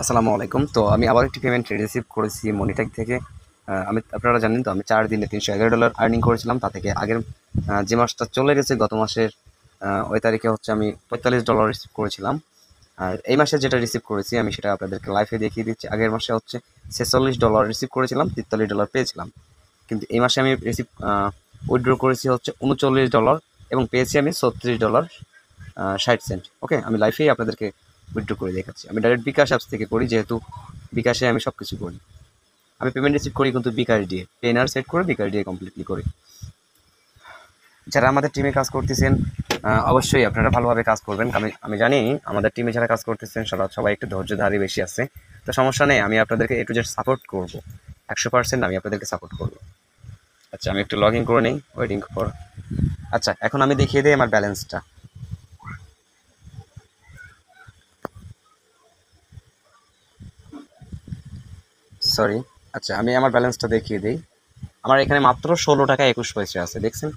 আসসালামু আলাইকুম। তো আমি আবার একটি পেমেন্ট রিসিভ করেছি মনিটেক থেকে। আপনারা জানেন তো আমি 4 দিনে $311 আর্নিং করেছিলাম। তা থেকে আগের যে মাসটা চলে গেছে গত মাসের ওই তারিখে হচ্ছে আমি $45 রিসিভ করেছিলাম। আর এই মাসে যেটা রিসিভ করেছি আমি সেটা আপনাদেরকে লাইভে দেখিয়ে দিচ্ছি। আগের মাসে হচ্ছে $46 রিসিভ করেছিলাম, $43 পেয়েছিলাম। কিন্তু এই মাসে আমি রিসিভ উইথড্র করেছি হচ্ছে $39 এবং পেয়েছি আমি $36.60। ওকে, আমি লাইভেই আপনাদেরকে উইথড্র করে দেখাচ্ছি। আমি ডাইরেক্ট বিকাশ অ্যাপস থেকে করি, যেহেতু বিকাশে আমি সব কিছু করি। আমি পেমেন্ট রিসিভ করি কিন্তু বিকাশ দিয়ে, পেনার সেট করে বিকাশ দিয়ে কমপ্লিটলি করি। যারা আমাদের টিমে কাজ করতেছেন অবশ্যই আপনারা ভালোভাবে কাজ করবেন। আমি জানি আমাদের টিমে যারা কাজ করতেছেন সবাই একটু ধৈর্যধারী বেশি আছে। তো সমস্যা নেই, আমি আপনাদেরকে A to Z সাপোর্ট করবো। 100% আমি আপনাদেরকে সাপোর্ট করবো। আচ্ছা, আমি একটু লগ ইন করে নিই, ওয়েটিং ফর। আচ্ছা, এখন আমি দেখিয়ে দিই আমার ব্যালেন্সটা। সরি, আচ্ছা আমি আমার ব্যালেন্সটা দেখিয়ে দিই। আমার এখানে মাত্র 16 টাকা 21 পয়সা আছে, দেখছেন।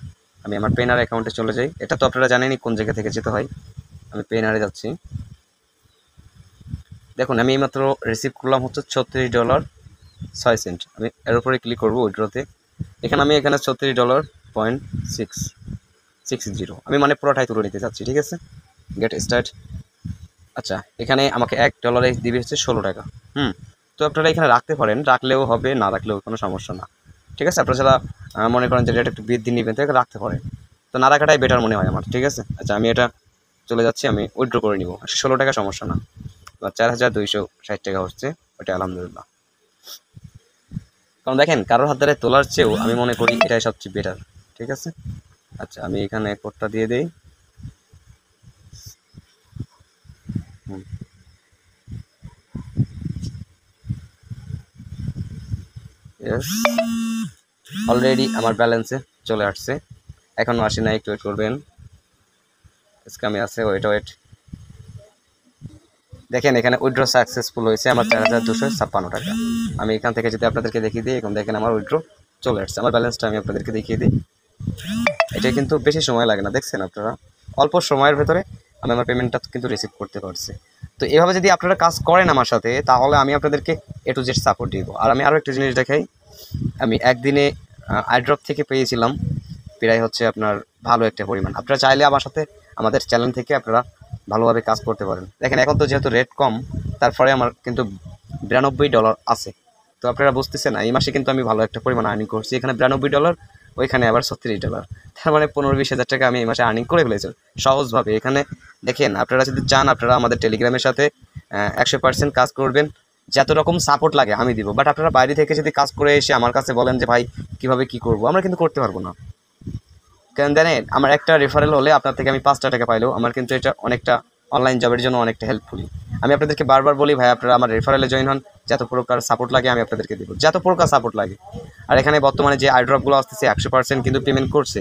আমি আমার পেনার অ্যাকাউন্টে চলে যাই। এটা তো আপনারা জানেনই কোন জায়গা থেকে যেতে হয়। আমি পেনারে যাচ্ছি। দেখুন, আমি এইমাত্র রিসিভ করলাম হচ্ছে $36.06। আমি এর উপরে ক্লিক করবো উইথড্রতে। এখানে $36.660 আমি মানে পুরোটাই তুলে নিতে চাচ্ছি, ঠিক আছে। Get start. আচ্ছা, এখানে আমাকে $1 দিবে হচ্ছে 16 টাকা। তো আপনারা এখানে রাখতে পারেন, রাখলেও হবে, না রাখলেও কোনো সমস্যা না, ঠিক আছে। আপনারা যারা মনে করেন যে রেট একটু বৃদ্ধি নেবেন তো রাখতে পারেন, তো না রাখাটাই বেটার মনে হয় আমার, ঠিক আছে। আচ্ছা, আমি এটা চলে যাচ্ছি, আমি উইথড্র করে নিব। 16 টাকা সমস্যা না। বা 4260 টাকা হচ্ছে, ওটা আলহামদুলিল্লাহ। কারণ দেখেন, কারোর হাত দ্বারা তোলার চেয়েও আমি মনে করি এটাই সবচেয়ে বেটার, ঠিক আছে। আচ্ছা, আমি এখানে কোডটা দিয়ে দিই। অলরেডি আমার ব্যালেন্সে চলে আসছে, এখনও আসে না, একটু ওয়েট করবেন। স্ক্যামে আছে, ওয়েট। দেখেন, এখানে উইথড্র সাকসেসফুল হয়েছে আমার 4256 টাকা। আমি এখান থেকে যদি আপনাদেরকে দেখিয়ে দিই, এখন দেখেন আমার উইথড্র চলে আসছে। আমার ব্যালেন্সটা আমি আপনাদেরকে দেখিয়ে দিই। এটা কিন্তু বেশি সময় লাগে না, দেখছেন আপনারা, অল্প সময়ের ভেতরে আমি আমার পেমেন্টটা কিন্তু রিসিভ করতে পারছি। তো এভাবে যদি আপনারা কাজ করেন আমার সাথে, তাহলে আমি আপনাদেরকে A to Z সাপোর্ট দিব। আর আমি আরও একটা জিনিস দেখাই, আমি একদিনে আইড্রপ থেকে পেয়েছিলাম প্রায় হচ্ছে আপনার ভালো একটা পরিমাণ। আপনারা চাইলে আমার সাথে আমাদের চ্যানেল থেকে আপনারা ভালোভাবে কাজ করতে পারেন। দেখেন, এখন তো যেহেতু রেট কম, তারপরে আমার কিন্তু $92 আছে। তো আপনারা বুঝতেছেন না, এই মাসে কিন্তু আমি ভালো একটা পরিমাণ আর্নিং করছি। এখানে $92, ওইখানে আবার $36, তার মানে 15-20 হাজার টাকা আমি এই মাসে আর্নিং করে ফেলেছি সহজভাবে। এখানে দেখেন, আপনারা যদি চান আপনারা আমাদের টেলিগ্রামের সাথে 100% কাজ করবেন। যত রকম সাপোর্ট লাগে আমি দিব, বাট আপনারা বাইরে থেকে যদি কাজ করে এসে আমার কাছে বলেন যে ভাই কীভাবে কী করবো, আমরা কিন্তু করতে পারবো না। কেন জানেন, আমার একটা রেফারেল হলে আপনার থেকে আমি 5টা টাকা পাইলেও আমার কিন্তু এটা অনেকটা অনলাইন জবের জন্য অনেকটা হেল্পফুলি। আমি আপনাদেরকে বারবার বলি, ভাই আপনারা আমার রেফারেলে জয়েন হন, যত প্রকার সাপোর্ট লাগে আমি আপনাদেরকে দেবো, যত প্রকার সাপোর্ট লাগে। আর এখানে বর্তমানে যে আইড্রপগুলো আসতেছে 100% কিন্তু পেমেন্ট করছে,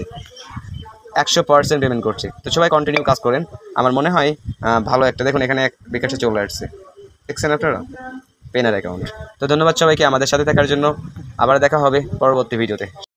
100% পেমেন্ট করছে। তো সবাই কন্টিনিউ কাজ করেন, আমার মনে হয় ভালো একটা। দেখুন, এখানে বিকাশে চলে আসছে, দেখছেন আপনারা, পেনার অ্যাকাউন্ট। তো ধন্যবাদ সবাইকে আমাদের সাথে থাকার জন্য। আবার দেখা হবে পরবর্তী ভিডিওতে।